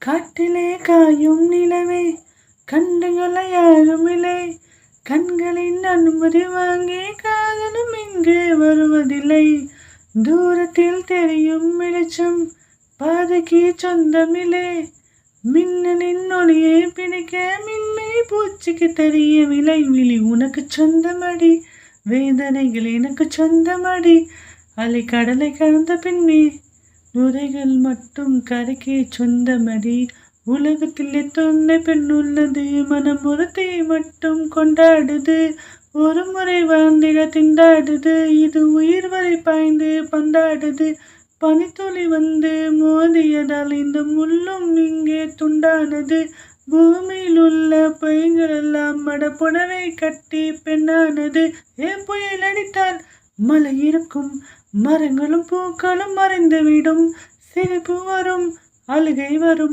காட்டிலே காயும் நிலவே கண்டுகளை யாருமில்லை, கண்களின் அனுமதி வாங்கி காதலும் இங்கே வருவதில்லை. தூரத்தில் தெரியும் வெளிச்சம் பாதைக்கு சொந்தமில்லை, மின்னலின் ஒளியை பிடிக்க மின்மை பூச்சிக்கு தெரியவில்லை. விழி உனக்கு சொந்தமடி, வேதனைகள் எனக்கு சொந்தமடி, அலை கடலை கடந்த பின்னே நுரைகள் மட்டும் கரைக்கே சொந்தமடி. உலகத்தில் எத்தனை பெண் உள்ளது, மனம் ஒருத்தை மட்டும் கொண்டாடுது, ஒரு முறை வாழ்ந்திட திண்டாடுது, இது உயிர் வரை பாய்ந்து பந்தாடுது. பனித்துளி வந்து மோதியதால் இந்த முள்ளும் இங்கே துண்டானது, பூமியில் உள்ள பைகள் எல்லாம் மடப்புடவை கட்டி பெண்ணானது. புயல் அடித்தால் மழை இருக்கும், மரங்களும் பூக்களும் மறைந்துவிடும், சிரிப்பு வரும், அழுகை வரும்.